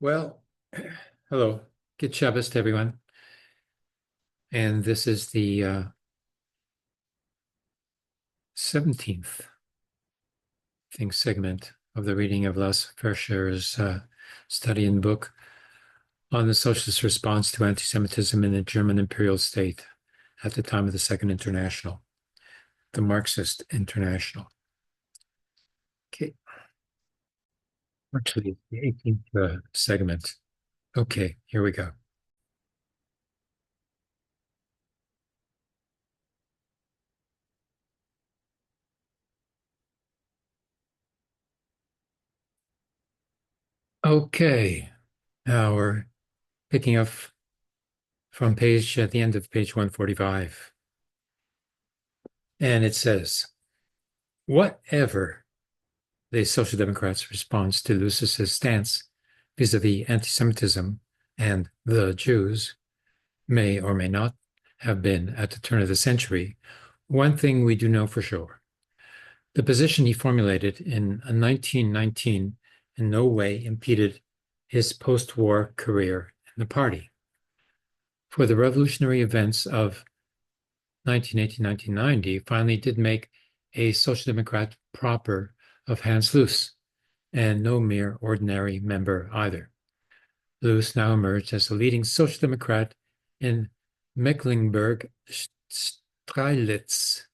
Well, hello. Good Shabbos to everyone. And this is the 17th, segment of the reading of Lars Verscher's study and book on the socialist response to anti-Semitism in the German imperial state at the time of the Second International, the Marxist International. Okay. Actually, it's the 18th segment. Okay, here we go. Okay, now we're picking up from page at the end of page 145. And it says, whatever the Social Democrats' response to Lucis's stance vis-a-vis anti-Semitism and the Jews may or may not have been at the turn of the century, one thing we do know for sure. The position he formulated in 1919 in no way impeded his post-war career in the party. For the revolutionary events of 1980-1990 finally did make a Social Democrat proper of Hans Luce, and no mere ordinary member either. Luce now emerged as the leading Social Democrat in Mecklenburg-Strelitz,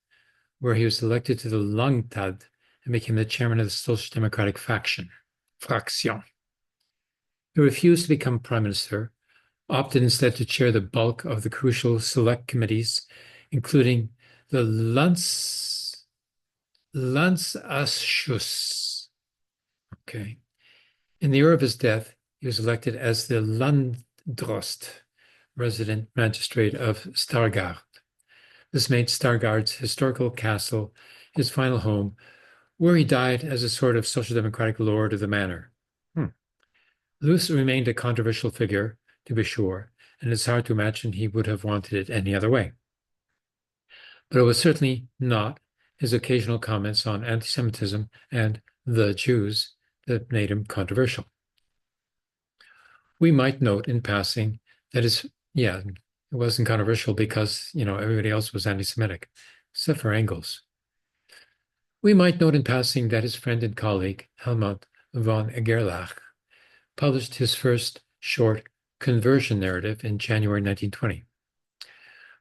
where he was elected to the Landtag and became the chairman of the Social Democratic Fraction. He refused to become prime minister, opted instead to chair the bulk of the crucial select committees, including the Landsausschuss. Okay. In the year of his death, he was elected as the Landdrost, resident magistrate of Stargard. This made Stargard's historical castle his final home, where he died as a sort of social democratic lord of the manor. Luce remained a controversial figure, to be sure, and it's hard to imagine he would have wanted it any other way. But it was certainly not his occasional comments on anti-Semitism and the Jews that made him controversial. We might note in passing that it wasn't controversial because, everybody else was anti-Semitic, except for Engels. We might note in passing that his friend and colleague, Helmut von Gerlach, published his first short conversion narrative in January 1920.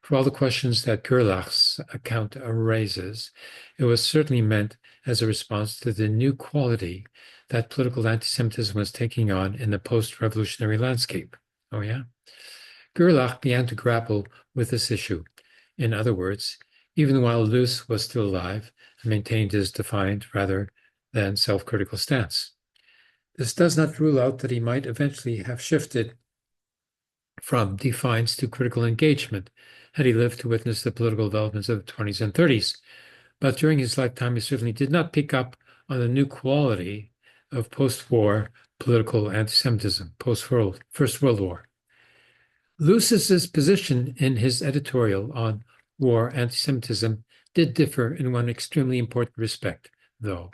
For all the questions that Gerlach's account raises, it was certainly meant as a response to the new quality that political anti-Semitism was taking on in the post-revolutionary landscape. Oh, yeah? Gerlach began to grapple with this issue. In other words, even while Luce was still alive and maintained his defiant rather than self-critical stance. This does not rule out that he might eventually have shifted from defiance to critical engagement had he lived to witness the political developments of the 20s and 30s. But during his lifetime, he certainly did not pick up on the new quality of post-war political anti-Semitism, First World War. Luce's position in his editorial on war anti-Semitism did differ in one extremely important respect, though,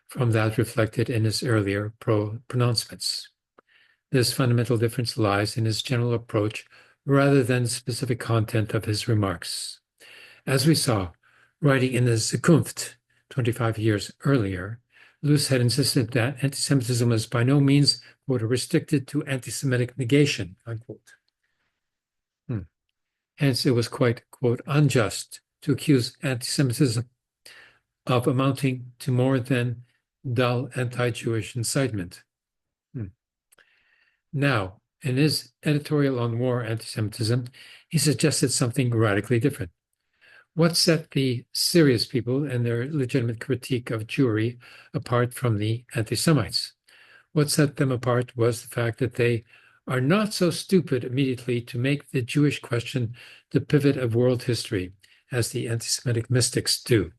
from that reflected in his earlier pronouncements. This fundamental difference lies in his general approach rather than specific content of his remarks. As we saw, writing in the Zukunft 25 years earlier, Luce had insisted that anti-Semitism was by no means, quote, restricted to anti-Semitic negation, unquote. Hence, it was quite, quote, unjust to accuse anti-Semitism of amounting to more than dull anti-Jewish incitement. Now, in his editorial on war anti-Semitism, he suggested something radically different. What set the serious people and their legitimate critique of Jewry apart from the anti-Semites? What set them apart was the fact that they are not so stupid immediately to make the Jewish question the pivot of world history, as the anti-Semitic mystics do.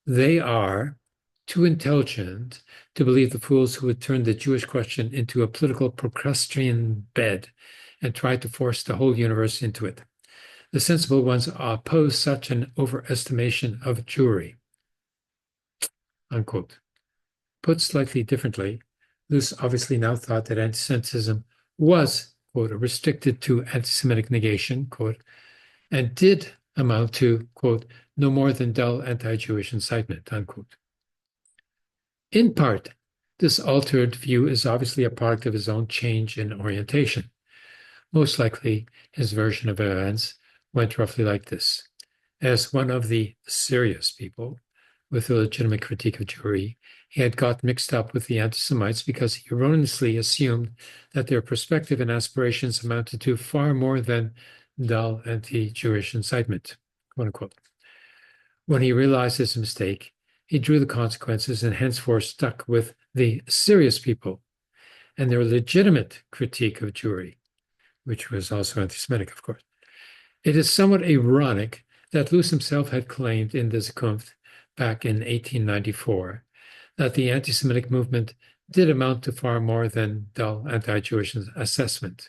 They are too intelligent to believe the fools who would turn the Jewish question into a political Procrustean bed and try to force the whole universe into it. The sensible ones oppose such an overestimation of Jewry. Unquote. Put slightly differently, Luce obviously now thought that anti-Semitism was, quote, restricted to anti-Semitic negation, quote, and did amount to, quote, no more than dull anti-Jewish incitement, unquote. In part, this altered view is obviously a product of his own change in orientation. Most likely, his version of events went roughly like this. As one of the serious people with a legitimate critique of Jewry, he had got mixed up with the anti-Semites because he erroneously assumed that their perspective and aspirations amounted to far more than dull anti-Jewish incitement, quote unquote. When he realized his mistake, he drew the consequences and henceforth stuck with the serious people and their legitimate critique of Jewry, which was also anti-Semitic, of course. It is somewhat ironic that Luce himself had claimed in the Zukunft back in 1894 that the anti-Semitic movement did amount to far more than dull anti-Jewish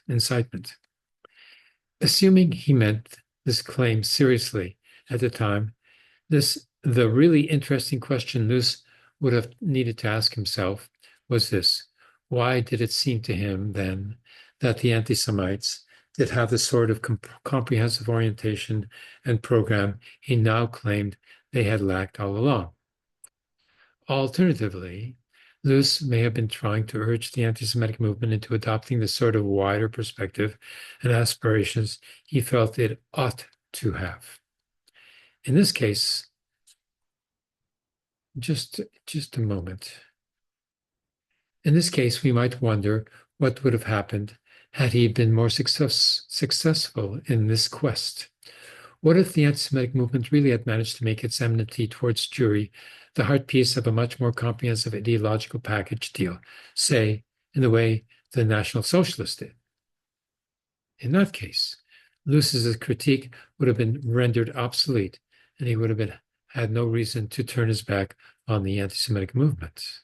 incitement. Assuming he meant this claim seriously at the time, the really interesting question Luce would have needed to ask himself was this: why did it seem to him then that the anti-Semites did have the sort of comprehensive orientation and program he now claimed they had lacked all along? Alternatively, Luce may have been trying to urge the anti-Semitic movement into adopting the sort of wider perspective and aspirations he felt it ought to have. In this case, just a moment. In this case, we might wonder what would have happened had he been more successful in this quest. What if the anti-Semitic movement really had managed to make its enmity towards Jewry the heartpiece of a much more comprehensive ideological package deal, say, in the way the National Socialists did? In that case, Luce's critique would have been rendered obsolete, and he would have had no reason to turn his back on the anti-Semitic movement.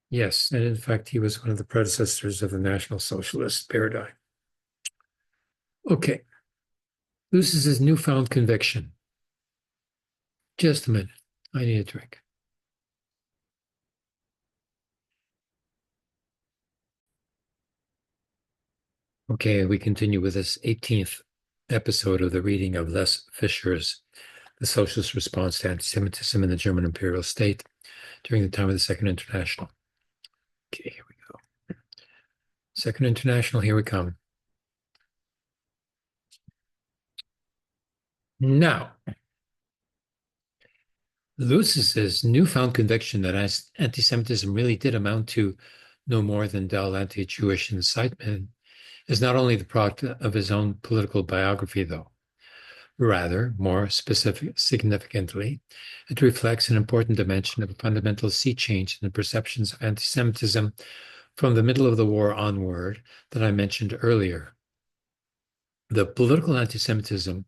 Yes, and in fact, he was one of the predecessors of the National Socialist paradigm. Okay, Luce's newfound conviction. Just a minute, I need a drink. Okay, we continue with this 18th episode of the reading of Les Fischer's The Socialist Response to Anti-Semitism in the German Imperial State during the time of the Second International. Okay, here we go. Second International, here we come. Now, Luce's newfound conviction that anti-Semitism really did amount to no more than dull anti-Jewish incitement is not only the product of his own political biography, though. Rather, more significantly, it reflects an important dimension of a fundamental sea change in the perceptions of anti-Semitism from the middle of the war onward that I mentioned earlier. The political anti-Semitism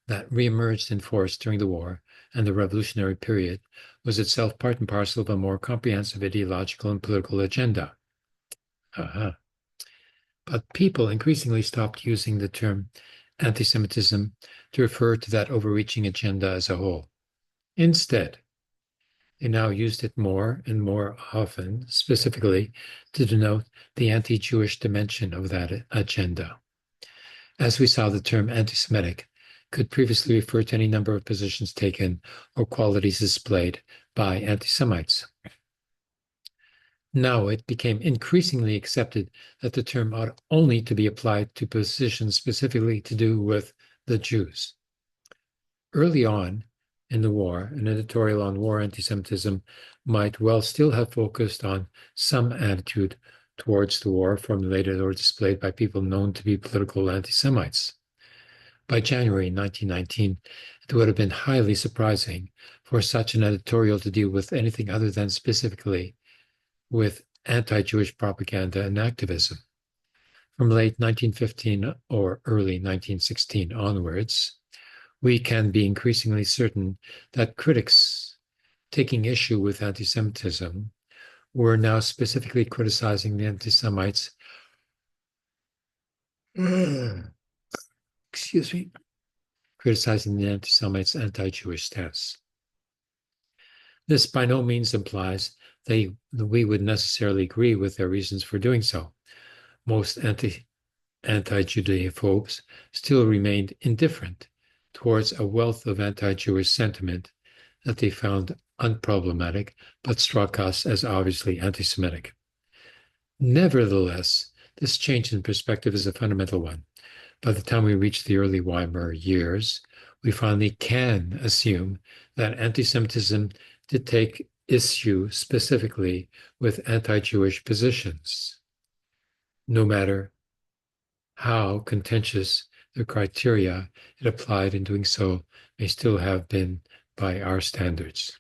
that reemerged in force during the war and the revolutionary period was itself part and parcel of a more comprehensive ideological and political agenda. But people increasingly stopped using the term anti-Semitism to refer to that overreaching agenda as a whole. Instead, they now used it more and more often, specifically to denote the anti-Jewish dimension of that agenda. As we saw, the term anti-Semitic could previously refer to any number of positions taken or qualities displayed by anti-Semites. Now it became increasingly accepted that the term ought only to be applied to positions specifically to do with the Jews. Early on in the war, an editorial on war anti-Semitism might well still have focused on some attitude towards the war formulated or displayed by people known to be political anti-Semites. By January 1919, it would have been highly surprising for such an editorial to deal with anything other than specifically with anti-Jewish propaganda and activism. From late 1915 or early 1916 onwards, we can be increasingly certain that critics taking issue with anti-Semitism were now specifically criticizing the anti-Semites criticizing the anti-Semites' anti-Jewish stance. This by no means implies that we would necessarily agree with their reasons for doing so. Most anti-Judeophobes still remained indifferent towards a wealth of anti-Jewish sentiment that they found unproblematic, but struck us as obviously anti-Semitic. Nevertheless, this change in perspective is a fundamental one. By the time we reach the early Weimar years, we finally can assume that anti-Semitism did take issue specifically with anti-Jewish positions, no matter how contentious the criteria it applied in doing so may still have been by our standards.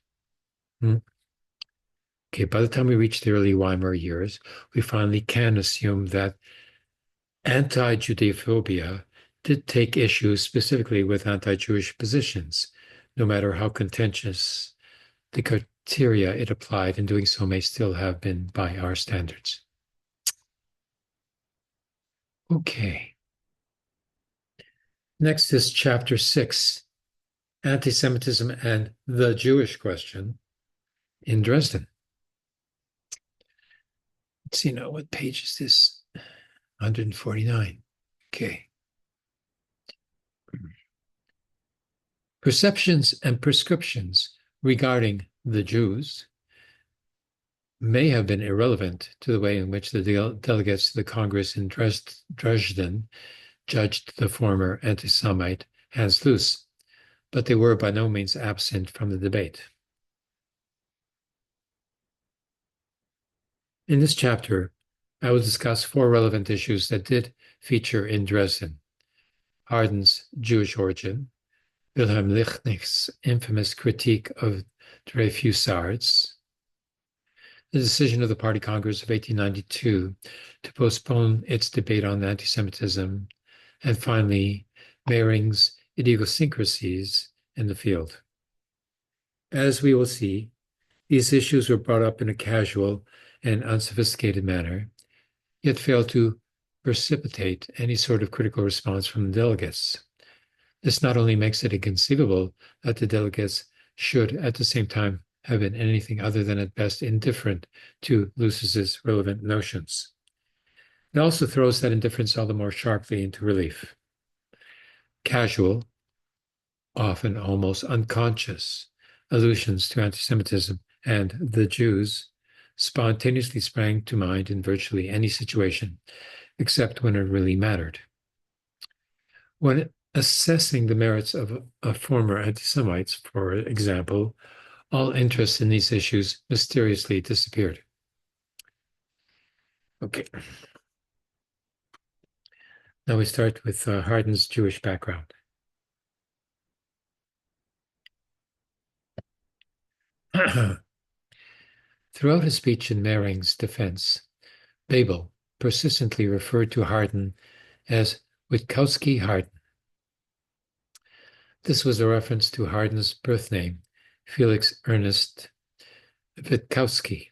Okay, by the time we reach the early Weimar years, we finally can assume that anti-Judeophobia did take issue specifically with anti-Jewish positions, no matter how contentious the criteria it applied in doing so may still have been by our standards. Okay. Next is chapter 6, Anti-Semitism and the Jewish Question in Dresden. Let's see now, what page is this? 149. Okay. Perceptions and prescriptions regarding the Jews may have been irrelevant to the way in which the delegates to the Congress in Dresden judged the former anti-Semite Hans Luce, but they were by no means absent from the debate. In this chapter, I will discuss 4 relevant issues that did feature in Dresden: Harden's Jewish origin, Wilhelm Liebknecht's infamous critique of Dreyfusards, the decision of the Party Congress of 1892 to postpone its debate on anti-Semitism, and finally, Mehring's idiosyncrasies in the field. As we will see, these issues were brought up in a casual and unsophisticated manner, yet failed to precipitate any sort of critical response from the delegates. This not only makes it inconceivable that the delegates should, at the same time, have been anything other than at best indifferent to Luce's relevant notions. It also throws that indifference all the more sharply into relief. Casual, often almost unconscious, allusions to anti-Semitism and the Jews spontaneously sprang to mind in virtually any situation, except when it really mattered. When assessing the merits of former anti-Semites, for example, all interest in these issues mysteriously disappeared. Okay. Now we start with Harden's Jewish background. Throughout his speech in Mehring's defense, Bebel persistently referred to Harden as Witkowski Harden. This was a reference to Harden's birth name, Felix Ernest Witkowski,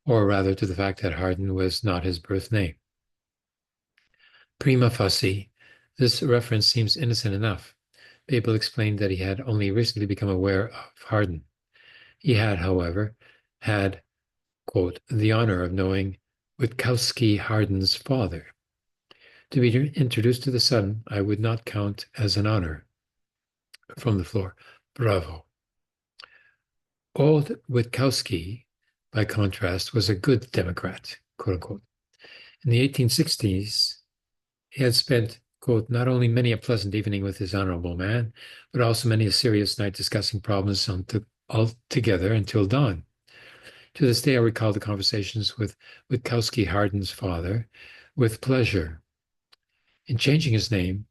or rather to the fact that Harden was not his birth name. Prima facie, this reference seems innocent enough. Bebel explained that he had only recently become aware of Harden. He had, however, had, quote, the honor of knowing Witkowski Harden's father. To be introduced to the son, I would not count as an honor. From the floor, bravo. Old Witkowski, by contrast, was a good Democrat, quote unquote. In the 1860s, he had spent, quote, not only many a pleasant evening with his honorable man, but also many a serious night discussing problems altogether until dawn. To this day, I recall the conversations with Witkowski Harden's father with pleasure. In changing his name,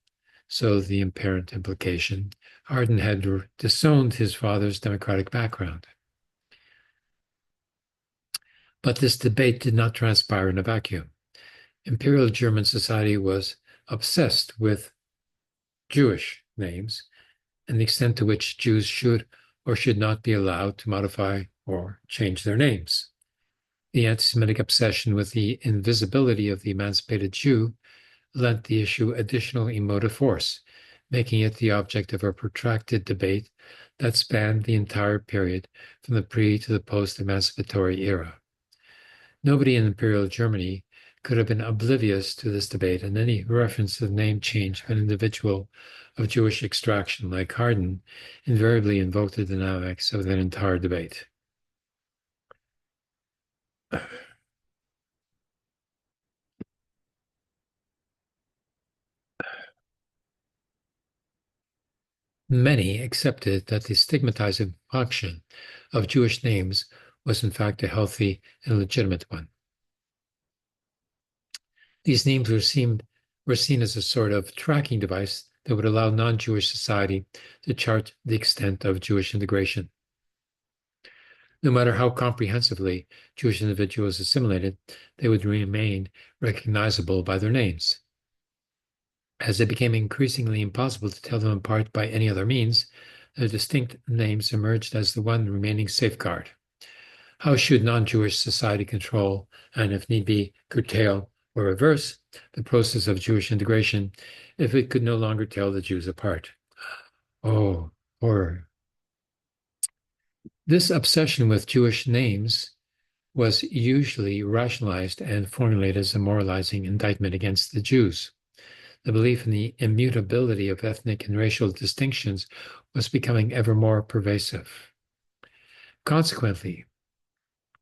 so the apparent implication, Harden had disowned his father's Democratic background. But this debate did not transpire in a vacuum. Imperial German society was obsessed with Jewish names and the extent to which Jews should or should not be allowed to modify or change their names. The anti-Semitic obsession with the invisibility of the emancipated Jew lent the issue additional emotive force, making it the object of a protracted debate that spanned the entire period from the pre to the post-emancipatory era. Nobody in Imperial Germany could have been oblivious to this debate, and any reference to the name change of an individual of Jewish extraction like Hardin invariably invoked the dynamics of that entire debate. Many accepted that the stigmatizing function of Jewish names was in fact a healthy and legitimate one. These names were seen as a sort of tracking device that would allow non-Jewish society to chart the extent of Jewish integration. No matter how comprehensively Jewish individuals assimilated, they would remain recognizable by their names. As it became increasingly impossible to tell them apart by any other means, their distinct names emerged as the one remaining safeguard. How should non-Jewish society control, and if need be, curtail or reverse the process of Jewish integration if it could no longer tell the Jews apart? Oh, horror. This obsession with Jewish names was usually rationalized and formulated as a moralizing indictment against the Jews. The belief in the immutability of ethnic and racial distinctions was becoming ever more pervasive. Consequently,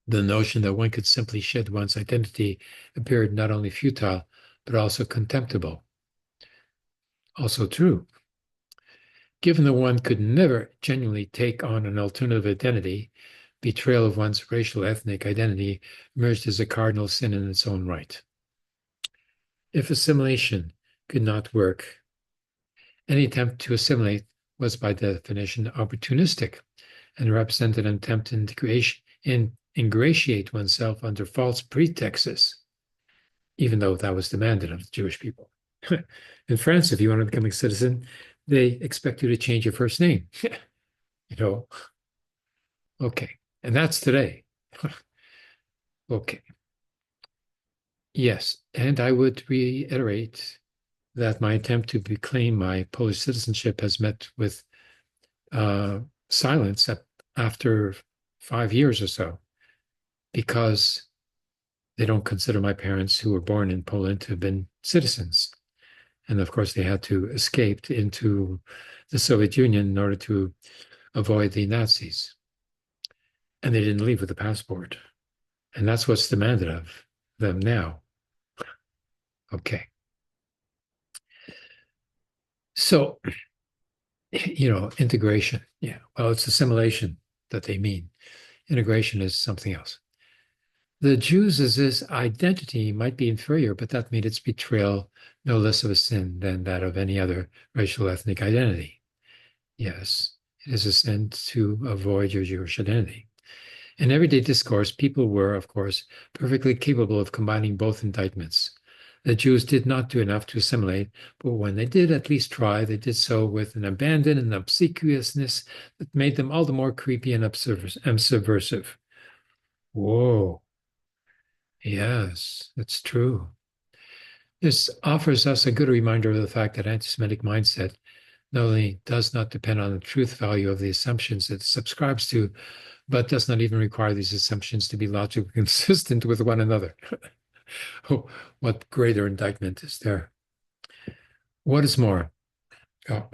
the notion that one could simply shed one's identity appeared not only futile, but also contemptible. Also true. Given that one could never genuinely take on an alternative identity, betrayal of one's racial ethnic identity emerged as a cardinal sin in its own right. If assimilation could not work, any attempt to assimilate was by definition opportunistic and represented an attempt to ingratiate oneself under false pretexts, even though that was demanded of the Jewish people. In France, if you want to become a citizen, they expect you to change your first name. You know, okay. And that's today. Okay. Yes. And I would reiterate that my attempt to reclaim my Polish citizenship has met with silence after 5 years or so, because they don't consider my parents, who were born in Poland, to have been citizens. And of course, they had to escape into the Soviet Union in order to avoid the Nazis. And they didn't leave with a passport. And that's what's demanded of them now. Okay. So, integration. Yeah. Well, it's assimilation that they mean. Integration is something else. The Jews as this identity might be inferior, but that made its betrayal no less of a sin than that of any other racial ethnic identity. Yes, it is a sin to avoid your Jewish identity. In everyday discourse, people were, of course, perfectly capable of combining both indictments. The Jews did not do enough to assimilate, but when they did at least try, they did so with an abandon and obsequiousness that made them all the more creepy and subversive. Whoa. Yes, that's true. This offers us a good reminder of the fact that anti-Semitic mindset not only does not depend on the truth value of the assumptions it subscribes to, but does not even require these assumptions to be logically consistent with one another. Oh, what greater indictment is there? What is more? Oh,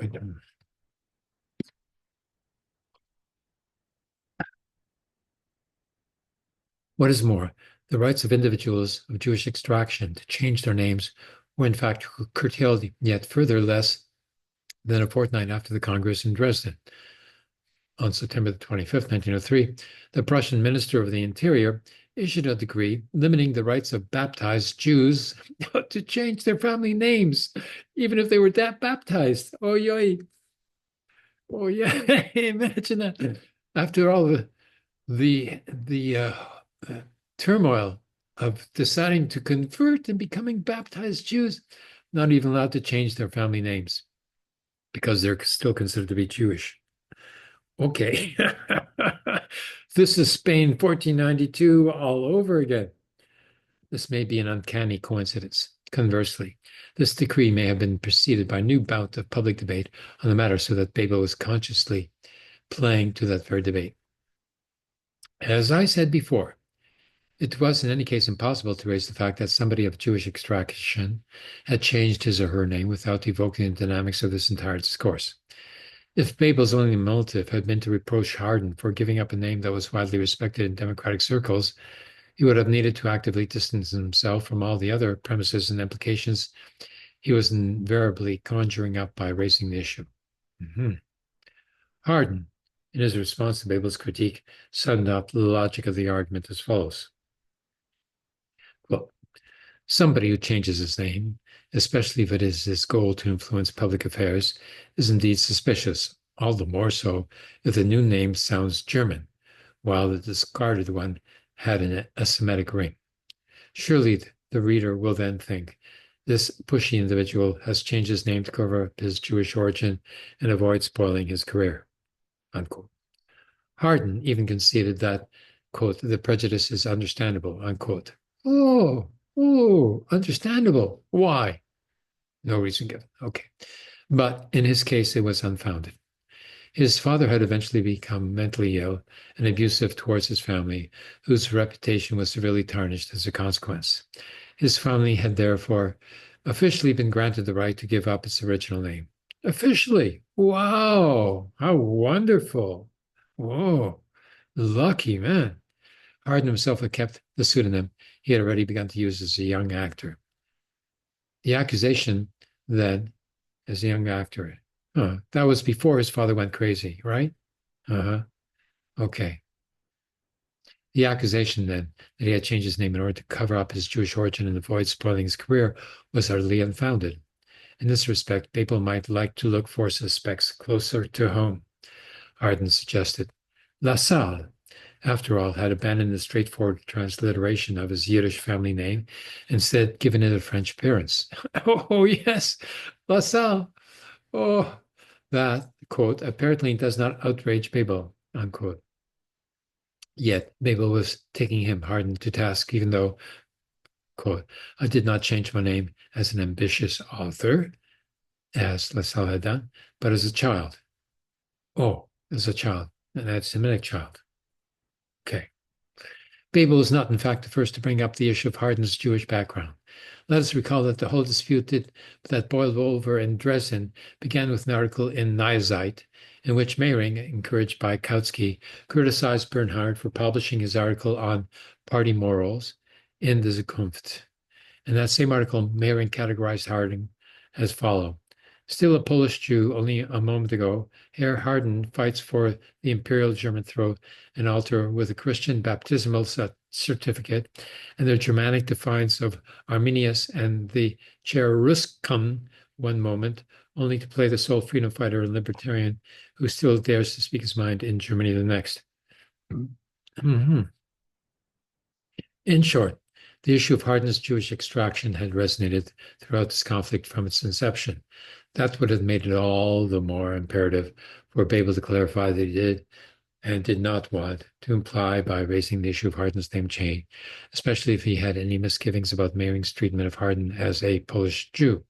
what is more, the rights of individuals of Jewish extraction to change their names were in fact curtailed yet further less than a fortnight after the Congress in Dresden. On September 25th, 1903, the Prussian Minister of the Interior issued a decree limiting the rights of baptized Jews to change their family names, even if they were baptized. Oh, yeah. Oh, yeah. Imagine that. After all the turmoil of deciding to convert and becoming baptized Jews, not even allowed to change their family names because they're still considered to be Jewish. Okay. This is Spain 1492 all over again. This may be an uncanny coincidence. Conversely, this decree may have been preceded by a new bout of public debate on the matter, so that Babel was consciously playing to that very debate. As I said before, it was in any case impossible to raise the fact that somebody of Jewish extraction had changed his or her name without evoking the dynamics of this entire discourse. If Babel's only motive had been to reproach Hardin for giving up a name that was widely respected in democratic circles, he would have needed to actively distance himself from all the other premises and implications he was invariably conjuring up by raising the issue. Mm-hmm. Hardin, in his response to Babel's critique, summed up the logic of the argument as follows. Quote, somebody who changes his name, especially if it is his goal to influence public affairs, is indeed suspicious, all the more so if the new name sounds German, while the discarded one had a Semitic ring. Surely the reader will then think, this pushy individual has changed his name to cover up his Jewish origin and avoid spoiling his career. Unquote. Hardin even conceded that, quote, the prejudice is understandable, unquote. Understandable. Why? No reason given. Okay. But in his case, it was unfounded. His father had eventually become mentally ill and abusive towards his family, whose reputation was severely tarnished as a consequence. His family had therefore officially been granted the right to give up its original name. Officially. Wow. How wonderful. Whoa. Lucky man. Hardin himself had kept the pseudonym he had already begun to use as a young actor. The accusation then, as a young actor, that was before his father went crazy, right? Uh-huh. Okay. The accusation then that he had changed his name in order to cover up his Jewish origin and avoid spoiling his career was utterly unfounded. In this respect, people might like to look for suspects closer to home, Hardin suggested. LaSalle, after all, had abandoned the straightforward transliteration of his Yiddish family name, instead given it a French appearance. Oh, yes, LaSalle. Oh, that, quote, apparently does not outrage Babel, unquote. Yet Babel was taking him Hardin to task, even though, quote, I did not change my name as an ambitious author, as LaSalle had done, but as a child. Oh, as a child, an anti-Semitic child. Okay. Babel is not, in fact, the first to bring up the issue of Hardin's Jewish background. Let us recall that the whole dispute that boiled over in Dresden began with an article in Neue Zeit, in which Mehring, encouraged by Kautsky, criticized Bernhard for publishing his article on party morals in the Zukunft. In that same article, Mehring categorized Hardin as follows. Still a Polish Jew only a moment ago, Herr Hardin fights for the imperial German throne and altar with a Christian baptismal certificate and the Germanic defiance of Arminius and the Cheruscum one moment, only to play the sole freedom fighter and libertarian who still dares to speak his mind in Germany the next. Mm-hmm. In short, the issue of Hardin's Jewish extraction had resonated throughout this conflict from its inception. That's what had made it all the more imperative for Babel to clarify that he did and did not want to imply by raising the issue of Hardin's name change, especially if he had any misgivings about Mehring's treatment of Hardin as a Polish Jew.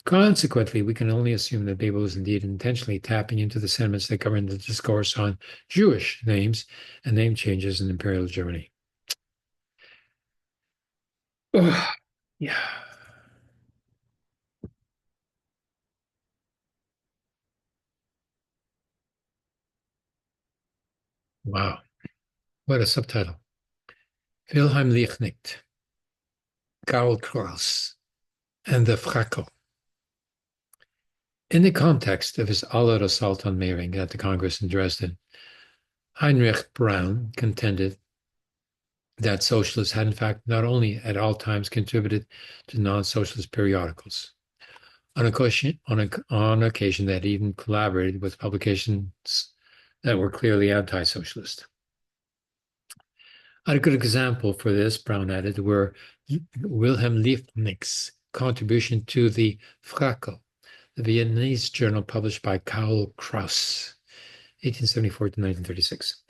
Consequently, we can only assume that Babel was indeed intentionally tapping into the sentiments that govern the discourse on Jewish names and name changes in Imperial Germany. Oh, yeah. Wow. What a subtitle. Wilhelm Liebknecht, Karl Kraus, and the Frackel. In the context of his all-out assault on Mehring at the Congress in Dresden, Heinrich Braun contended that socialists had in fact not only at all times contributed to non-socialist periodicals. On occasion, they had even collaborated with publications that were clearly anti-socialist. A good example for this, Brown added, were Wilhelm Liebknecht's contribution to the Frackel, the Viennese journal published by Karl Kraus, 1874 to 1936.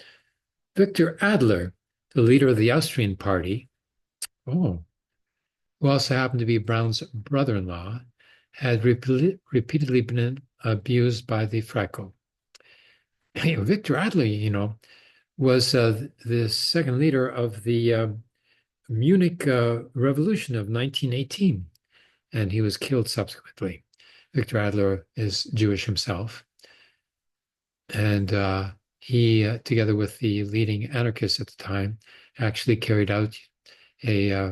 Victor Adler, the leader of the Austrian party, who also happened to be Brown's brother-in-law, had repeatedly been abused by the Frackel. Victor Adler, was the second leader of the Munich Revolution of 1918, and he was killed subsequently. Victor Adler is Jewish himself, and he, together with the leading anarchists at the time, actually carried out a, uh,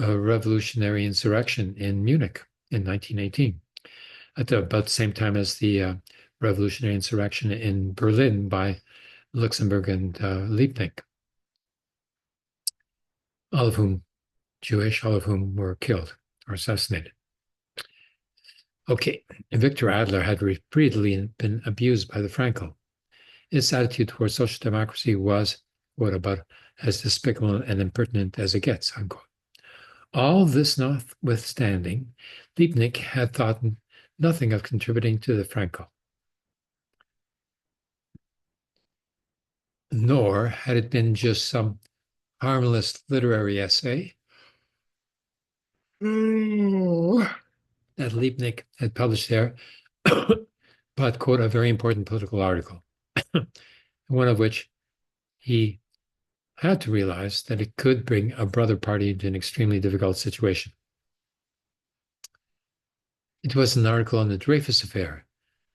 a revolutionary insurrection in Munich in 1918, at about the same time as the revolutionary insurrection in Berlin by Luxemburg and Liebknecht, all of whom Jewish, all of whom were killed or assassinated. Okay, Victor Adler had repeatedly been abused by the Franco. His attitude towards social democracy was, quote, about as despicable and impertinent as it gets, unquote. All this notwithstanding, Liebknecht had thought nothing of contributing to the Franco, nor had it been just some harmless literary essay that Liebknecht had published there, but, quote, a very important political article, one of which he had to realize that it could bring a brother party into an extremely difficult situation. It was an article on the Dreyfus affair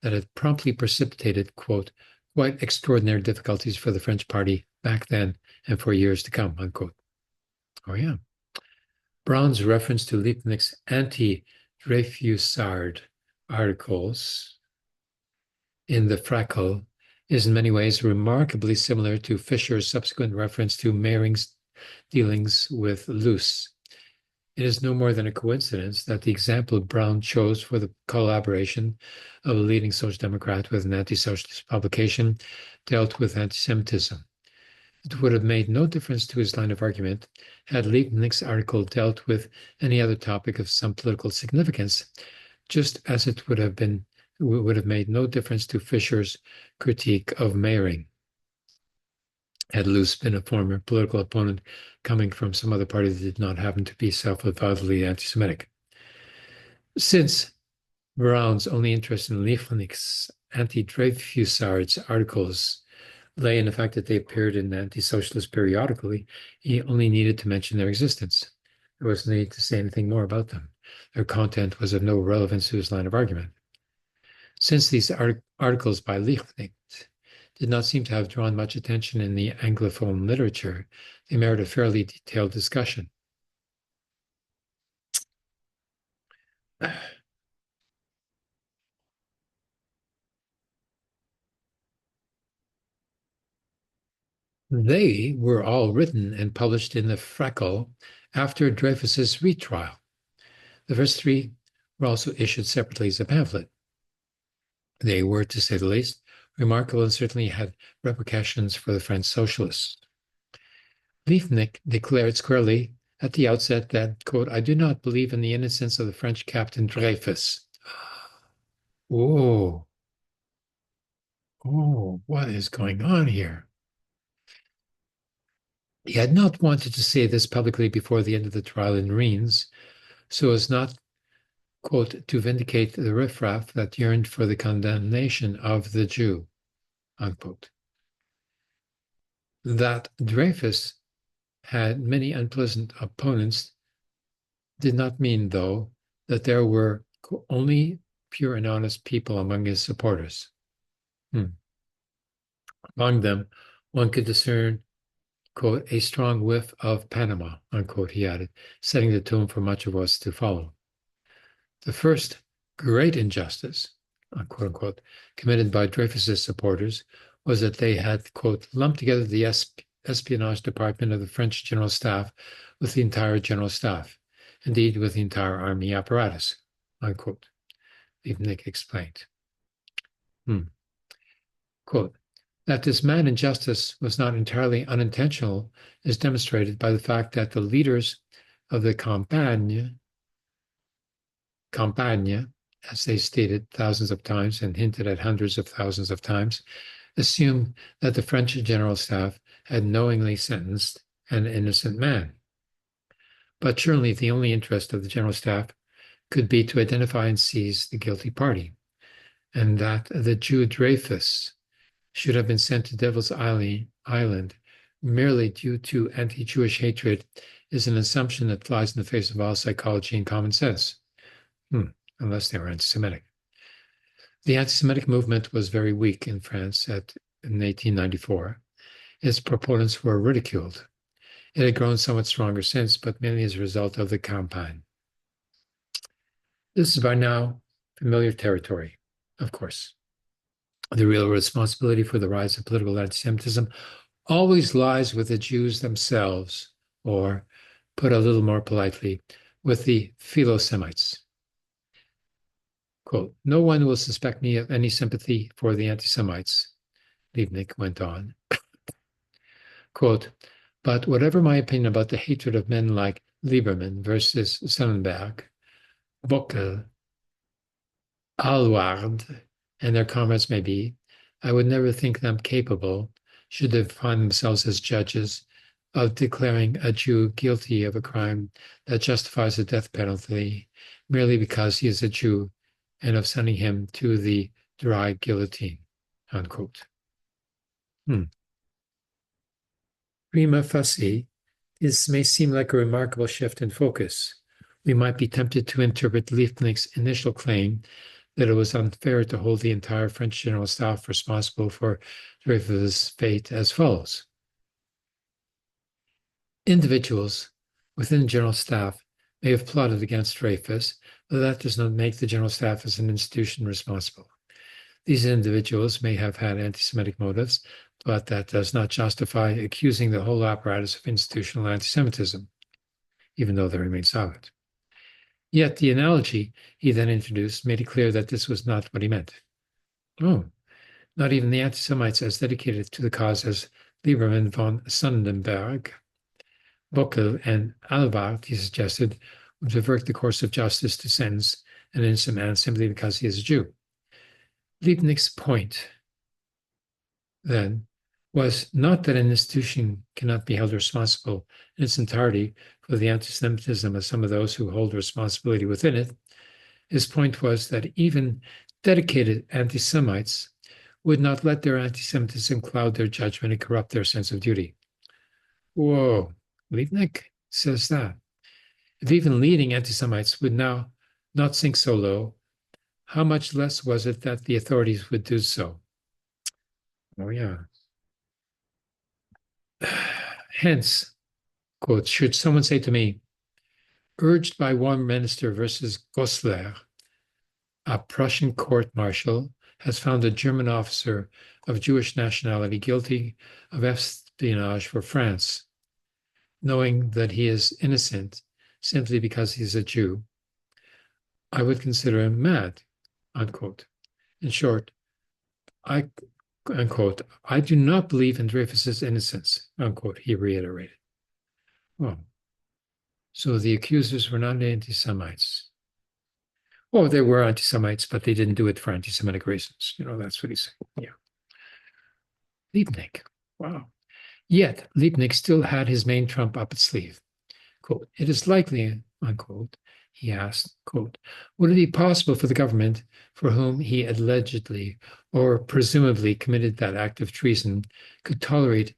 that had promptly precipitated, quote, quite extraordinary difficulties for the French party back then and for years to come, unquote. Oh, yeah. Brown's reference to Liebknecht's anti-Dreyfusard articles in the Frackel is in many ways remarkably similar to Fischer's subsequent reference to Mehring's dealings with Luce. It is no more than a coincidence that the example Brown chose for the collaboration of a leading social democrat with an anti-socialist publication dealt with anti-Semitism. It would have made no difference to his line of argument had Liebknecht's article dealt with any other topic of some political significance, just as it would have made no difference to Fischer's critique of Mehring, had Luce been a former political opponent coming from some other party that did not happen to be self-avowedly anti-Semitic. Since Brown's only interest in Liebknecht's anti-Dreyfusard's articles lay in the fact that they appeared in anti-socialist periodically, he only needed to mention their existence. There was no need to say anything more about them. Their content was of no relevance to his line of argument. Since these articles by Liebknecht did not seem to have drawn much attention in the Anglophone literature, they merit a fairly detailed discussion. They were all written and published in the Frackel after Dreyfus's retrial. The first three were also issued separately as a pamphlet. They were, to say the least, remarkable and certainly had repercussions for the French socialists. Liebknecht declared squarely at the outset that, quote, I do not believe in the innocence of the French Captain Dreyfus. Oh, what is going on here? He had not wanted to say this publicly before the end of the trial in Reims, so as not, quote, to vindicate the riffraff that yearned for the condemnation of the Jew, unquote. That Dreyfus had many unpleasant opponents did not mean, though, that there were only pure and honest people among his supporters. Among them, one could discern, quote, a strong whiff of Panama, unquote, he added, setting the tone for much of what's to follow. The first great injustice, unquote, unquote, committed by Dreyfus's supporters was that they had, quote, lumped together the espionage department of the French General Staff with the entire General Staff, indeed with the entire army apparatus, unquote, Liebknecht explained. Quote, that this mad injustice was not entirely unintentional is demonstrated by the fact that the leaders of the campagne, as they stated thousands of times and hinted at hundreds of thousands of times, assumed that the French General Staff had knowingly sentenced an innocent man. But surely the only interest of the General Staff could be to identify and seize the guilty party, and that the Jew Dreyfus should have been sent to Devil's Island merely due to anti-Jewish hatred is an assumption that flies in the face of all psychology and common sense, unless they were anti-Semitic. The anti-Semitic movement was very weak in France in 1894. Its proponents were ridiculed. It had grown somewhat stronger since, but mainly as a result of the campaign. This is by now familiar territory, of course. The real responsibility for the rise of political anti-Semitism always lies with the Jews themselves, or, put a little more politely, with the Philo-Semites. Quote, no one will suspect me of any sympathy for the anti-Semites, Liebknecht went on. Quote, but whatever my opinion about the hatred of men like Lieberman versus Sonnenberg, Bockel, Alouard, and their comrades may be, I would never think them capable, should they find themselves as judges, of declaring a Jew guilty of a crime that justifies the death penalty merely because he is a Jew, and of sending him to the dry guillotine, unquote. Prima facie, this may seem like a remarkable shift in focus. We might be tempted to interpret Liebknecht's initial claim that it was unfair to hold the entire French General Staff responsible for Dreyfus's fate as follows. Individuals within the General Staff may have plotted against Dreyfus, but that does not make the General Staff as an institution responsible. These individuals may have had anti-Semitic motives, but that does not justify accusing the whole apparatus of institutional anti-Semitism, even though they remain silent. Yet the analogy he then introduced made it clear that this was not what he meant. Oh, not even the anti-Semites as dedicated to the cause as Lieberman von Sonnenberg, Bockel, and Alouard, he suggested, would avert the course of justice to sentence an innocent man simply because he is a Jew. Liebknecht's point, then, was not that an institution cannot be held responsible in its entirety for the anti-Semitism of some of those who hold responsibility within it. His point was that even dedicated anti-Semites would not let their anti-Semitism cloud their judgment and corrupt their sense of duty. Whoa, Liebknecht says that. If even leading anti-Semites would now not sink so low, how much less was it that the authorities would do so? Oh, yeah. Hence, quote, should someone say to me, urged by one minister versus Goslar, a Prussian court-martial has found a German officer of Jewish nationality guilty of espionage for France, knowing that he is innocent simply because he's a Jew, I would consider him mad, unquote. In short, unquote, I do not believe in Dreyfus's innocence, unquote, he reiterated. Well, so the accusers were not anti-Semites. Oh, they were anti-Semites, but they didn't do it for anti-Semitic reasons. That's what he's saying. Yeah. Liebknecht. Wow. Yet, Liebknecht still had his main trump up its sleeve. Quote, it is likely, unquote, he asked, quote, would it be possible for the government for whom he allegedly or presumably committed that act of treason could tolerate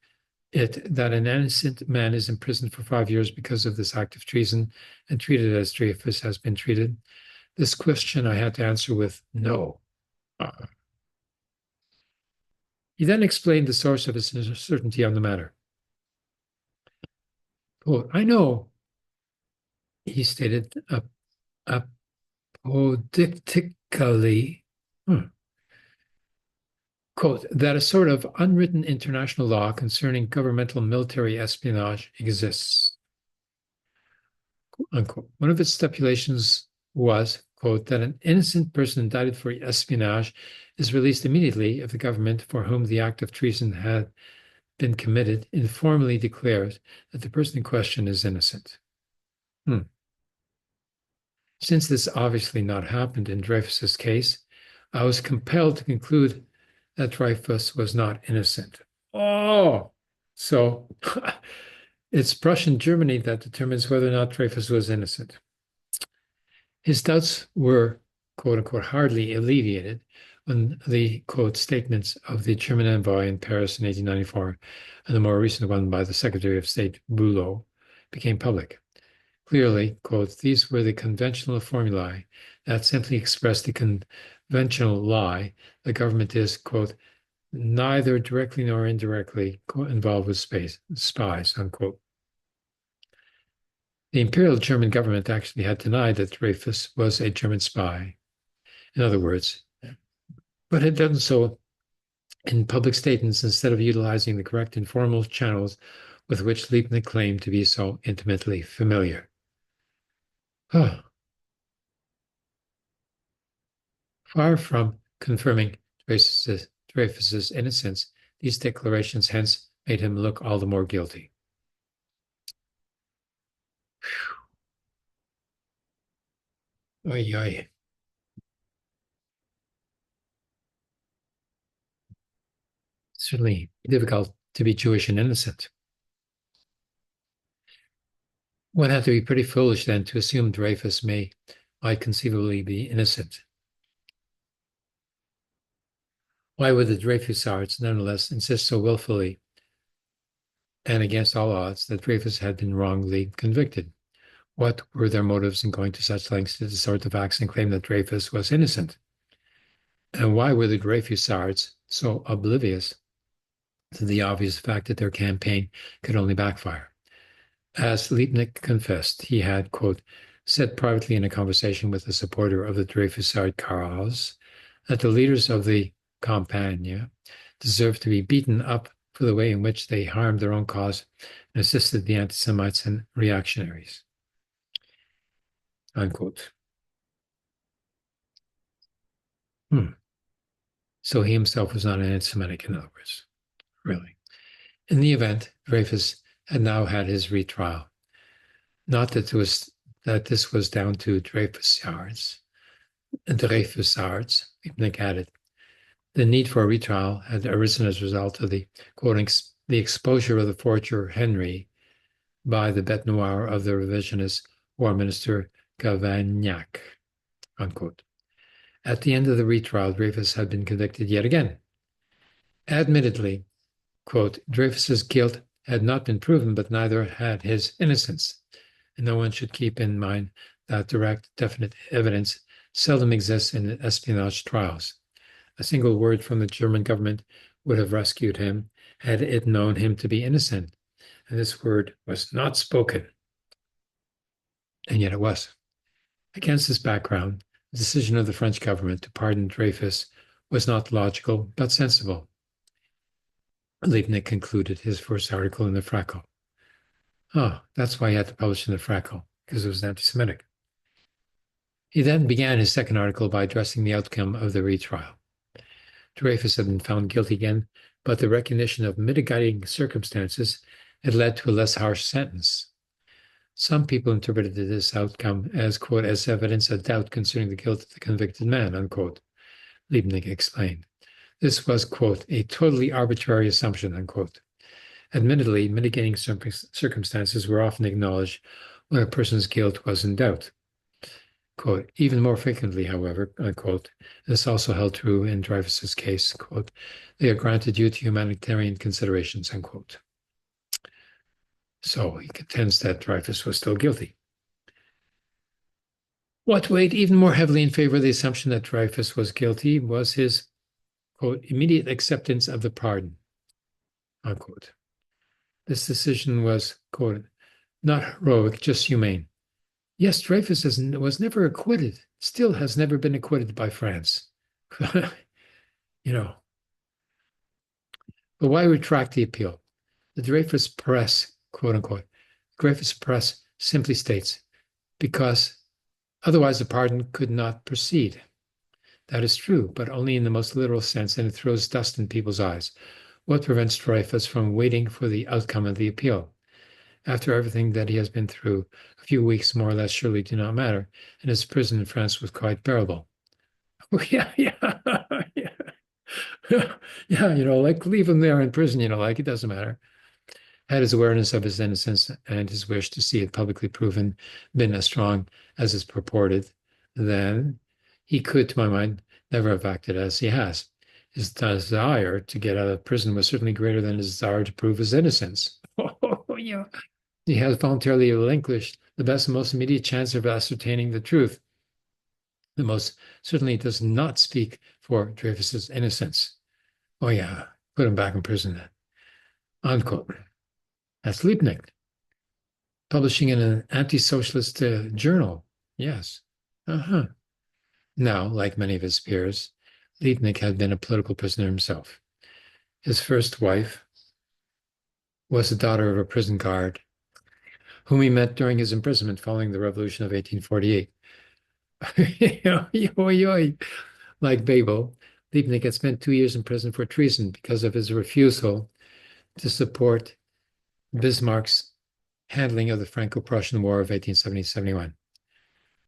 it that an innocent man is imprisoned for 5 years because of this act of treason and treated as Dreyfus has been treated? This question I had to answer with no. He then explained the source of his uncertainty on the matter. Quote, I know, he stated, apodictically, quote, that a sort of unwritten international law concerning governmental military espionage exists, unquote. One of its stipulations was, quote, that an innocent person indicted for espionage is released immediately if the government for whom the act of treason had been committed informally declares that the person in question is innocent. Since this obviously not happened in Dreyfus's case, I was compelled to conclude that Dreyfus was not innocent. Oh, so it's Prussian Germany that determines whether or not Dreyfus was innocent. His doubts were, quote unquote, hardly alleviated when the, quote, statements of the German envoy in Paris in 1894 and the more recent one by the Secretary of State Bülow became public. Clearly, quote, these were the conventional formulae that simply expressed the conventional lie the government is, quote, neither directly nor indirectly involved with spies, unquote. The Imperial German government actually had denied that Dreyfus was a German spy, in other words, but had done so in public statements instead of utilizing the correct informal channels with which Liebknecht claimed to be so intimately familiar. Oh. Far from confirming Dreyfus's innocence, these declarations hence made him look all the more guilty. Oy, oy. Certainly difficult to be Jewish and innocent. One had to be pretty foolish then to assume Dreyfus might conceivably be innocent. Why would the Dreyfusards nonetheless insist so willfully and against all odds that Dreyfus had been wrongly convicted? What were their motives in going to such lengths to distort the facts and claim that Dreyfus was innocent? And why were the Dreyfusards so oblivious to the obvious fact that their campaign could only backfire? As Liebknecht confessed, he had, quote, said privately in a conversation with a supporter of the Dreyfusard cause that the leaders of the Campagne deserved to be beaten up for the way in which they harmed their own cause and assisted the anti-Semites and reactionaries, unquote. So he himself was not an anti-Semitic, in other words, really. In the event, Dreyfus had now had his retrial. Not that this was down to Dreyfusards, Liebknecht added. The need for a retrial had arisen as a result of the, quoting, the exposure of the forger Henry by the bête noire of the revisionist War Minister Cavaignac, unquote. At the end of the retrial, Dreyfus had been convicted yet again. Admittedly, quote, Dreyfus's guilt had not been proven, but neither had his innocence. And no one should keep in mind that direct, definite evidence seldom exists in espionage trials. A single word from the German government would have rescued him had it known him to be innocent. And this word was not spoken. And yet it was. Against this background, the decision of the French government to pardon Dreyfus was not logical, but sensible. Liebknecht concluded his first article in the Frackel. Oh, that's why he had to publish in the Frackel, because it was anti-Semitic. He then began his second article by addressing the outcome of the retrial. Dreyfus had been found guilty again, but the recognition of mitigating circumstances had led to a less harsh sentence. Some people interpreted this outcome as, quote, as evidence of doubt concerning the guilt of the convicted man, unquote, Liebknecht explained. This was, quote, a totally arbitrary assumption, unquote. Admittedly, mitigating circumstances were often acknowledged when a person's guilt was in doubt. Quote, even more frequently, however, unquote, this also held true in Dreyfus's case, quote, they are granted due to humanitarian considerations, unquote. So he contends that Dreyfus was still guilty. What weighed even more heavily in favor of the assumption that Dreyfus was guilty was his, quote, immediate acceptance of the pardon, unquote. This decision was, quote, not heroic, just humane. Yes, Dreyfus was never acquitted, still has never been acquitted by France. You know. But why retract the appeal? The Dreyfus press, quote unquote, Dreyfus press simply states, because otherwise the pardon could not proceed. That is true, but only in the most literal sense, and it throws dust in people's eyes. What prevents Dreyfus from waiting for the outcome of the appeal? After everything that he has been through, a few weeks more or less surely do not matter, and his prison in France was quite bearable. Yeah, yeah, like leave him there in prison, like it doesn't matter. Had his awareness of his innocence and his wish to see it publicly proven been as strong as is purported, then he could, to my mind, never have acted as he has. His desire to get out of prison was certainly greater than his desire to prove his innocence. Oh, yeah. He has voluntarily relinquished the best and most immediate chance of ascertaining the truth. The most certainly does not speak for Dreyfus's innocence. Oh, yeah, put him back in prison then. Unquote. That's Liebknecht, publishing in an anti-socialist journal. Yes. Uh-huh. Now, like many of his peers, Liebknecht had been a political prisoner himself. His first wife was the daughter of a prison guard whom he met during his imprisonment following the Revolution of 1848. Like Babel, Liebknecht had spent 2 years in prison for treason because of his refusal to support Bismarck's handling of the Franco-Prussian War of 1870-71.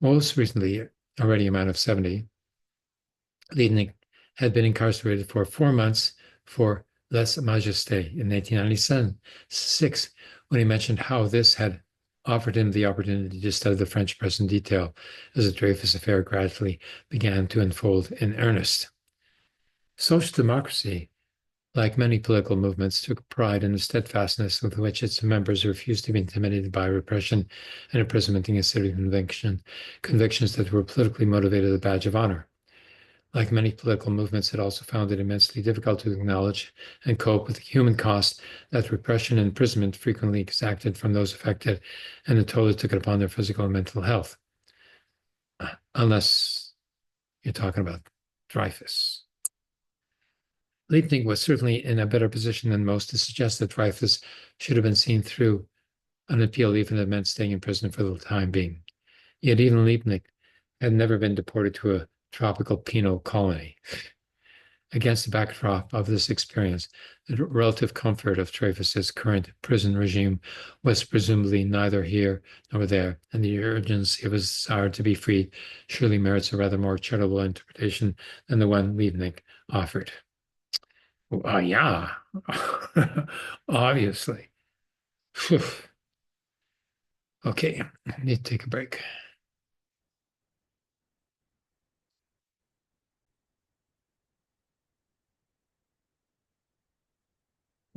Most recently, already a man of 70, Liebknecht had been incarcerated for 4 months for lèse majesté in 1896, when he mentioned how this had offered him the opportunity to study the French press in detail as the Dreyfus affair gradually began to unfold in earnest. Social democracy, like many political movements, took pride in the steadfastness with which its members refused to be intimidated by repression and imprisonment and considered convictions that were politically motivated as a badge of honor. Like many political movements, it also found it immensely difficult to acknowledge and cope with the human cost that repression and imprisonment frequently exacted from those affected and the toll it took upon their physical and mental health. Unless you're talking about Dreyfus. Liebknecht was certainly in a better position than most to suggest that Dreyfus should have been seen through an appeal, even if it meant staying in prison for the time being. Yet even Liebknecht had never been deported to a tropical penal colony. Against the backdrop of this experience, the relative comfort of Dreyfus's current prison regime was presumably neither here nor there, and the urgency of his desire to be freed surely merits a rather more charitable interpretation than the one Liebknecht offered. Yeah, obviously. Okay, I need to take a break.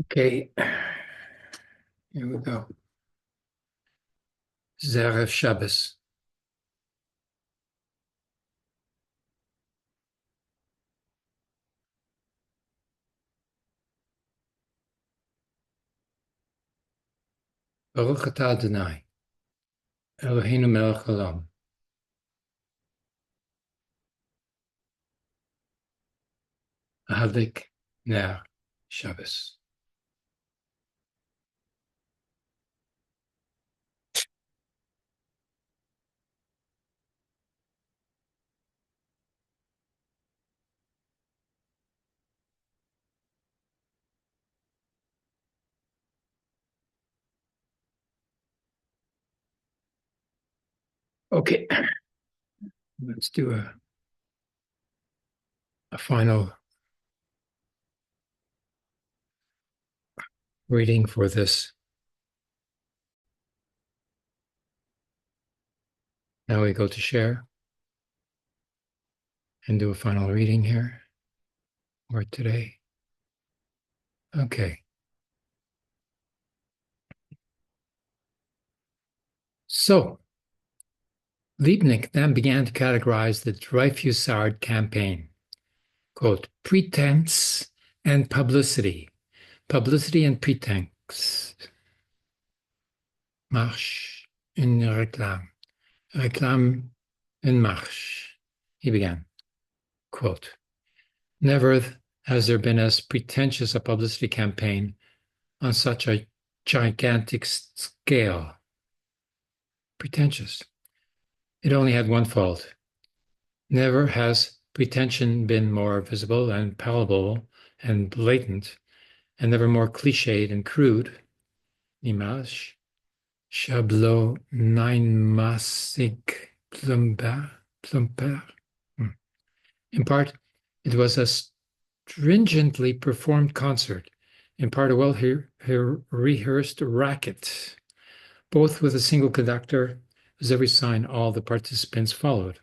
Okay, here we go. Zerev Shabbos. Baruch atah Adonai, Eloheinu melech haolam. Ahalik ner Shabbos. Okay, let's do a final reading for this. Now we go to share and do a final reading here for today. Okay. So, Liebknecht then began to categorize the Dreyfusard campaign, quote, pretense and publicity and pretense. Marche, une réclame, une marche, he began, quote, never has there been as pretentious a publicity campaign on such a gigantic scale. Pretentious. It only had one fault. Never has pretension been more visible and palpable and blatant, and never more cliched and crude. Image, Chablot, Neinmassig, Plumper. In part, it was a stringently performed concert, in part a well-rehearsed racket, both with a single conductor, whose every sign all the participants followed.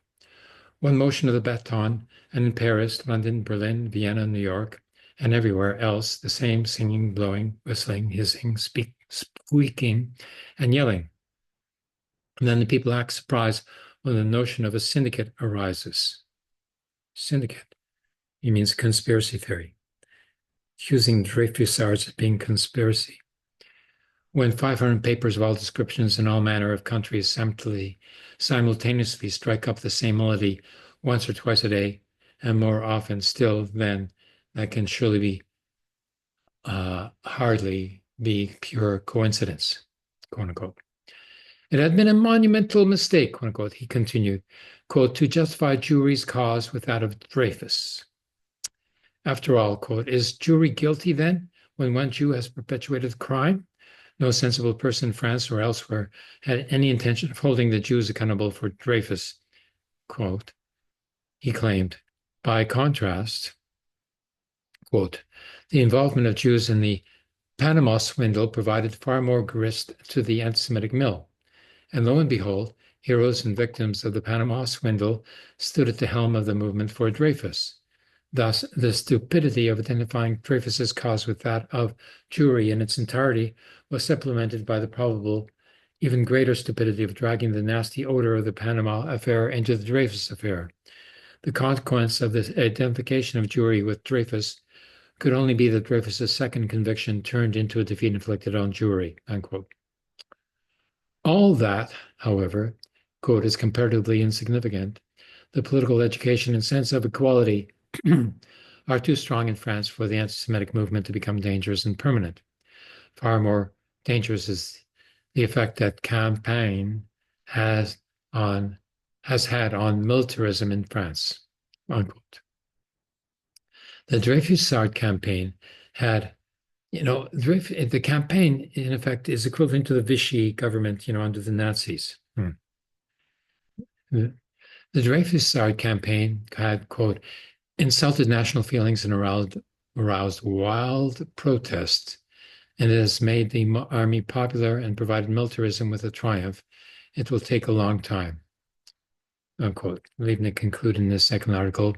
one motion of the baton, and in Paris, London, Berlin, Vienna, New York, and everywhere else, the same singing, blowing, whistling, hissing, squeaking, and yelling. And then the people act surprised when the notion of a syndicate arises. Syndicate, he means conspiracy theory, accusing Dreyfusards of being conspiracy. When 500 papers of all descriptions in all manner of countries simultaneously strike up the same melody once or twice a day, and more often still, then that can surely be hardly be pure coincidence, quote unquote. It had been a monumental mistake, quote unquote, he continued, quote, to justify Jewry's cause with that of Dreyfus. After all, quote, is Jewry guilty then when one Jew has perpetuated the crime? No sensible person in France or elsewhere had any intention of holding the Jews accountable for Dreyfus, quote, he claimed. By contrast, quote, the involvement of Jews in the Panama swindle provided far more grist to the anti-Semitic mill. And lo and behold, heroes and victims of the Panama swindle stood at the helm of the movement for Dreyfus. Thus, the stupidity of identifying Dreyfus's cause with that of Jewry in its entirety was supplemented by the probable, even greater stupidity of dragging the nasty odor of the Panama affair into the Dreyfus affair. The consequence of this identification of Jewry with Dreyfus could only be that Dreyfus's second conviction turned into a defeat inflicted on Jewry, unquote. All that, however, quote, is comparatively insignificant. The political education and sense of equality are too strong in France for the anti-Semitic movement to become dangerous and permanent. Far more dangerous is the effect that campaign has had on militarism in France, unquote. The Dreyfusard campaign had, the campaign, in effect, is equivalent to the Vichy government, under the Nazis. The Dreyfusard campaign had, quote, insulted national feelings and aroused wild protest, and it has made the army popular and provided militarism with a triumph. It will take a long time, unquote. Liebknecht concluded in his second article,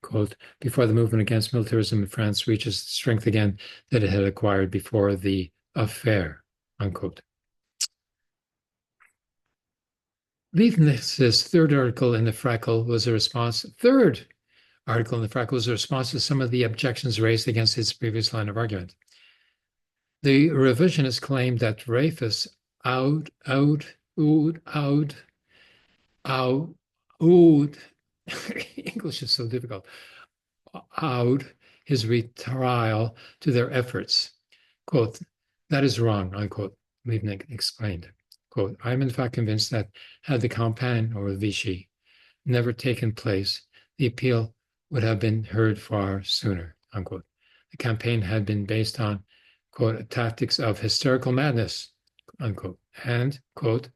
quote, before the movement against militarism in France reaches the strength again that it had acquired before the affair, unquote. Liebknecht's third article in the Freckle was a response to some of the objections raised against his previous line of argument. The revisionists claimed that Dreyfus English is so difficult, owed his retrial to their efforts. Quote, that is wrong, unquote, Liebknecht explained. Quote, I'm in fact convinced that had the campagne, or Vichy, never taken place, the appeal would have been heard far sooner, unquote. The campaign had been based on, quote, tactics of hysterical madness, unquote. And, quote,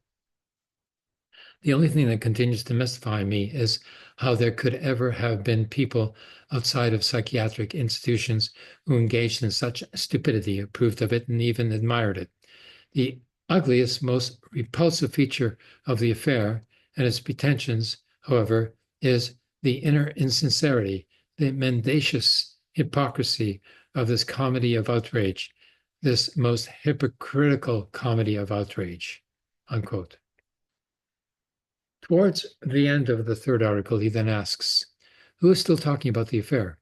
the only thing that continues to mystify me is how there could ever have been people outside of psychiatric institutions who engaged in such stupidity, approved of it, and even admired it. The ugliest, most repulsive feature of the affair and its pretensions, however, is the inner insincerity, the mendacious hypocrisy of this comedy of outrage, this most hypocritical comedy of outrage, unquote. Towards the end of the third article, he then asks, who is still talking about the affair?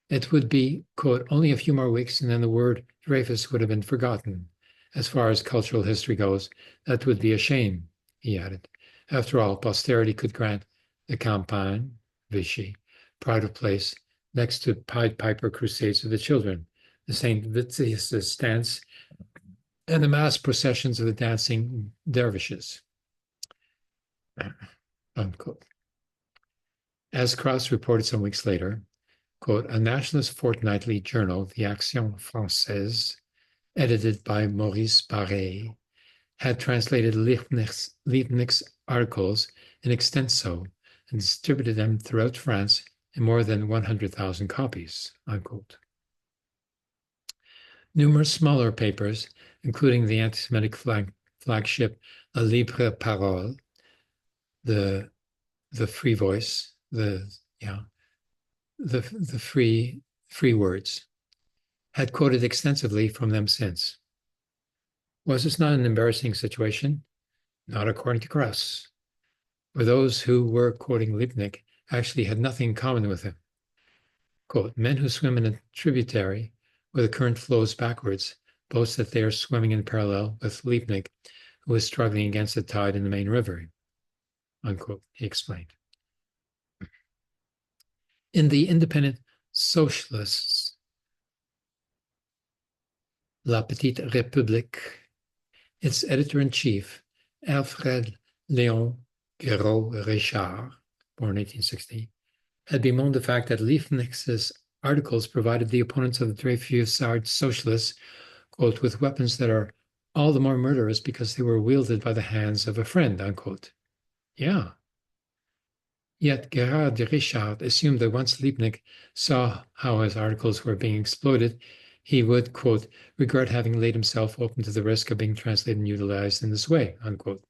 It would be, quote, only a few more weeks and then the word Dreyfus would have been forgotten. As far as cultural history goes, that would be a shame, he added. After all, posterity could grant the campagne, Vichy, pride of place next to Pied Piper crusades of the children, the St. Vitus dance, and the mass processions of the dancing dervishes. Unquote. As Krauss reported some weeks later, quote, a nationalist fortnightly journal, the Action Française, edited by Maurice Barré, had translated Liebknecht's articles in extenso and distributed them throughout France in more than 100,000 copies, unquote. Numerous smaller papers, including the anti-Semitic flagship La Libre Parole, the the free voice, the free words, had quoted extensively from them since. Was this not an embarrassing situation? Not according to Krauss, for those who were quoting Liebknecht actually had nothing in common with him. Quote, men who swim in a tributary where the current flows backwards boast that they are swimming in parallel with Liebknecht, who is struggling against the tide in the main river, unquote, he explained. In the Independent Socialists, La Petite République, its editor-in-chief, Alfred Léon Guéraud-Richard, born 1860, had bemoaned the fact that Liebknecht's articles provided the opponents of the Dreyfusard socialists, quote, with weapons that are all the more murderous because they were wielded by the hands of a friend, unquote. Yeah. Yet Gerard de Richard assumed that once Liebknecht saw how his articles were being exploited, he would, quote, regret having laid himself open to the risk of being translated and utilized in this way, unquote.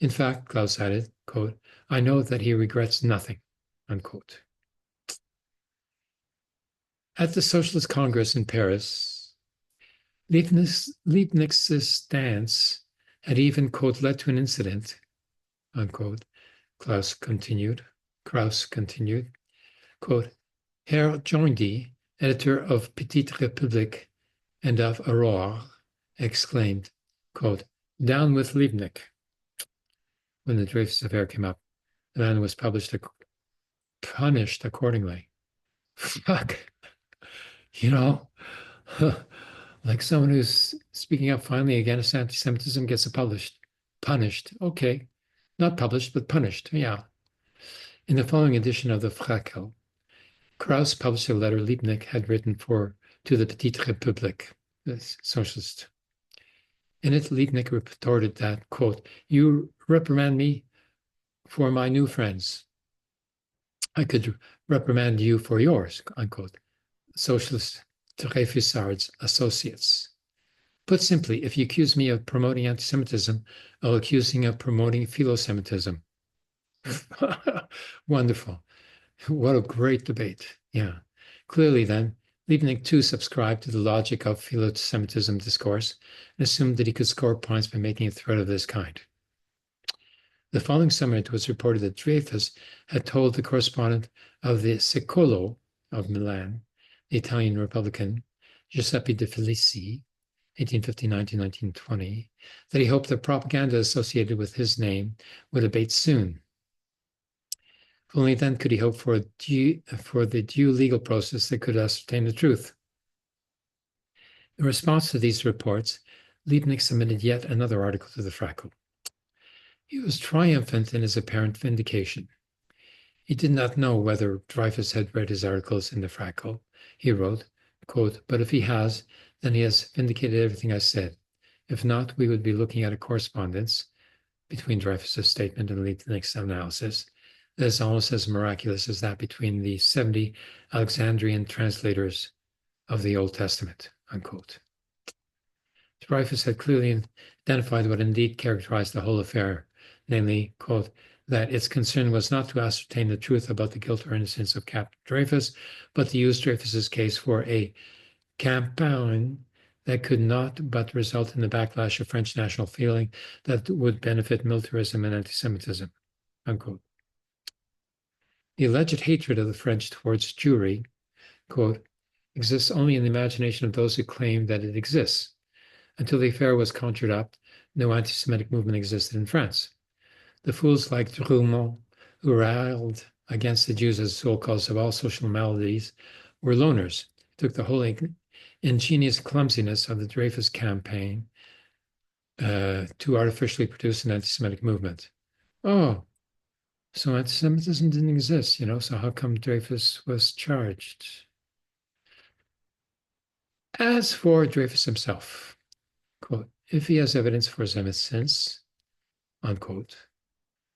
In fact, Klaus added, quote, I know that he regrets nothing, unquote. At the Socialist Congress in Paris, Liebknecht's stance had even, quote, led to an incident, unquote. Krauss continued, quote, Herr Joindy, editor of Petite République and of Aurore, exclaimed, quote, down with Liebknecht. When the Dreyfus affair came up, the man was punished accordingly. Fuck. You know, like someone who's speaking up finally against anti-Semitism gets punished. Okay. Not published, but punished. Yeah. In the following edition of the Frackel, Krauss published a letter Liebknecht had written to the Petite République, the socialist. In it, Liebknecht retorted that, quote, you reprimand me for my new friends. I could reprimand you for yours, unquote. Socialist Dreyfusard's associates. Put simply, if you accuse me of promoting anti-Semitism, I'll accuse you of promoting philo-Semitism. Wonderful. What a great debate. Yeah. Clearly, then, Liebknecht too subscribed to the logic of philo-Semitism discourse and assumed that he could score points by making a threat of this kind. The following summer, it was reported that Dreyfus had told the correspondent of the Secolo of Milan, the Italian Republican, Giuseppe de Felici, 1859 to 1920, that he hoped the propaganda associated with his name would abate soon. Only then could he hope for the due legal process that could ascertain the truth. In response to these reports, Liebknecht submitted yet another article to the Frackel. He was triumphant in his apparent vindication. He did not know whether Dreyfus had read his articles in the Frackel. He wrote, quote, but if he has, then he has vindicated everything I said. If not, we would be looking at a correspondence between Dreyfus's statement and Liebknecht's analysis that is almost as miraculous as that between the 70 Alexandrian translators of the Old Testament, unquote. Dreyfus had clearly identified what indeed characterized the whole affair, namely, quote, that its concern was not to ascertain the truth about the guilt or innocence of Captain Dreyfus, but to use Dreyfus's case for a campaign that could not but result in the backlash of French national feeling that would benefit militarism and anti-Semitism, unquote. The alleged hatred of the French towards Jewry, quote, exists only in the imagination of those who claim that it exists. Until the affair was conjured up, no anti-Semitic movement existed in France. The fools like Drumont, who railed against the Jews as the sole cause of all social maladies, were loners, took the whole ingenious clumsiness of the Dreyfus campaign to artificially produce an anti-Semitic movement. Oh, so anti-Semitism didn't exist, so how come Dreyfus was charged? As for Dreyfus himself, quote, if he has evidence for his innocence, unquote,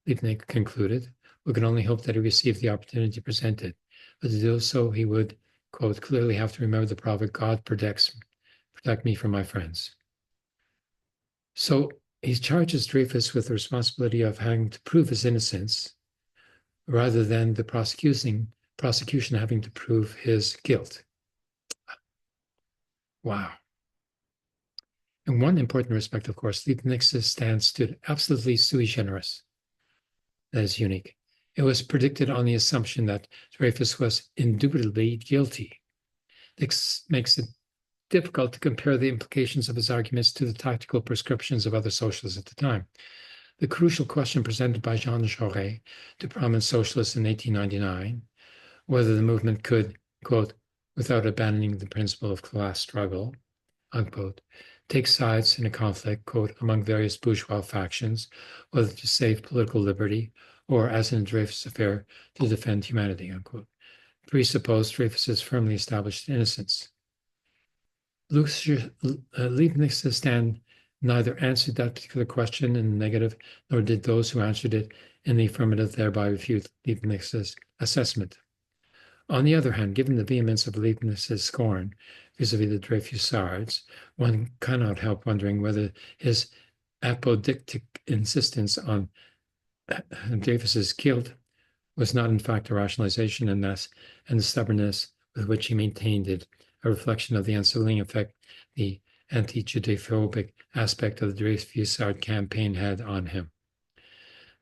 Liebknecht concluded, we can only hope that he received the opportunity presented, but to do so he would, quote, clearly have to remember the prophet, God protect me from my friends. So he charges Dreyfus with the responsibility of having to prove his innocence, rather than the prosecution having to prove his guilt. Wow. In one important respect, of course, Leibniz's stance stood absolutely sui generis. That is unique. It was predicted on the assumption that Dreyfus was indubitably guilty. This makes it difficult to compare the implications of his arguments to the tactical prescriptions of other socialists at the time. The crucial question presented by Jean Jaurès to prominent socialists in 1899, whether the movement could, quote, without abandoning the principle of class struggle, unquote, take sides in a conflict, quote, among various bourgeois factions, whether to save political liberty or, as in the Dreyfus affair, to defend humanity, unquote, presupposed Dreyfus's firmly established innocence. Leibniz's stand neither answered that particular question in the negative, nor did those who answered it in the affirmative thereby refute Leibniz's assessment. On the other hand, given the vehemence of Leibniz's scorn vis-a-vis the Dreyfusards, one cannot help wondering whether his apodictic insistence on Dreyfus's guilt was not in fact a rationalization, and the stubbornness with which he maintained it a reflection of the unsettling effect the anti-Judophobic aspect of the Dreyfusard campaign had on him.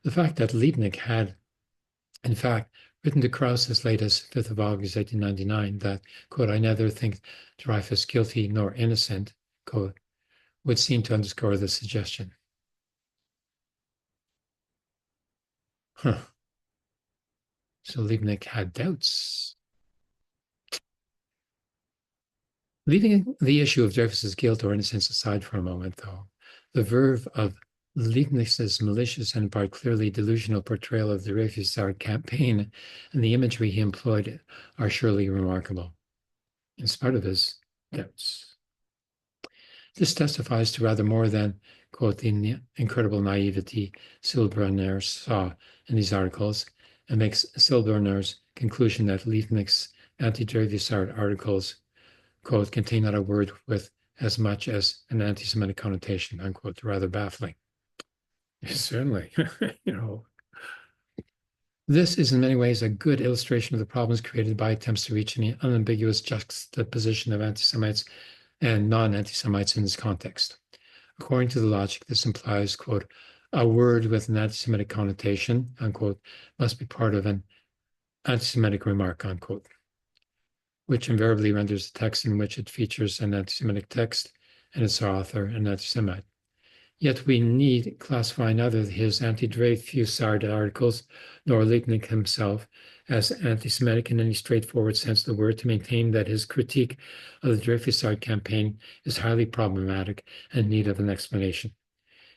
The fact that Liebknecht had, in fact, written to Krauss as late as 5th of August 1899 that, quote, I neither think Dreyfus guilty nor innocent, quote, would seem to underscore the suggestion. Huh. So Liebknecht had doubts. Leaving the issue of Dreyfus's guilt or innocence aside for a moment, though, the verve of Leibniz's malicious and in part clearly delusional portrayal of the Dreyfusard campaign and the imagery he employed are surely remarkable, in spite of his doubts. This testifies to rather more than, quote, the incredible naivety Silberner saw in these articles, and makes Silberner's conclusion that Leibniz's anti-Dreyfusard articles, quote, contain not a word with as much as an anti-Semitic connotation, unquote, rather baffling. Certainly, This is in many ways a good illustration of the problems created by attempts to reach an unambiguous juxtaposition of anti-Semites and non-anti-Semites in this context. According to the logic, this implies, quote, a word with an anti-Semitic connotation, unquote, must be part of an anti-Semitic remark, unquote, which invariably renders the text in which it features an anti-Semitic text and its author an anti-Semite. Yet we need classify neither his anti-Dreyfusard articles nor Liebknecht himself as anti-Semitic in any straightforward sense of the word to maintain that his critique of the Dreyfusard campaign is highly problematic and in need of an explanation.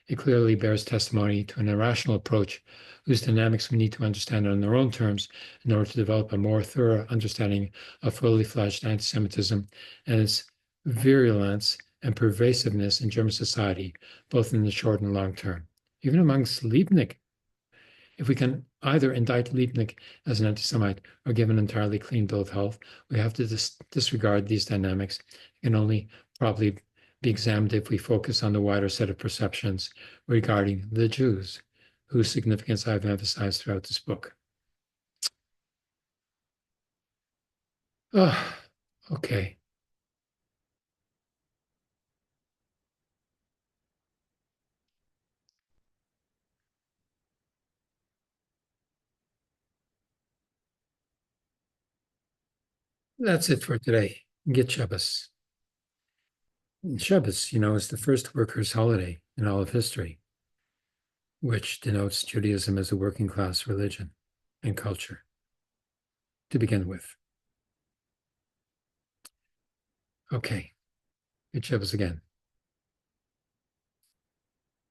It clearly bears testimony to an irrational approach whose dynamics we need to understand on their own terms in order to develop a more thorough understanding of fully fledged anti-Semitism and its virulence and pervasiveness in German society, both in the short and long term, even amongst Liebknecht. If we can either indict Liebknecht as an anti-Semite or give an entirely clean bill of health, we have to disregard these dynamics. It can only probably be examined if we focus on the wider set of perceptions regarding the Jews, whose significance I've emphasized throughout this book. Oh, okay. That's it for today. Get Shabbos. Shabbos, is the first workers' holiday in all of history, which denotes Judaism as a working class religion and culture to begin with. Okay, good Shabbos again.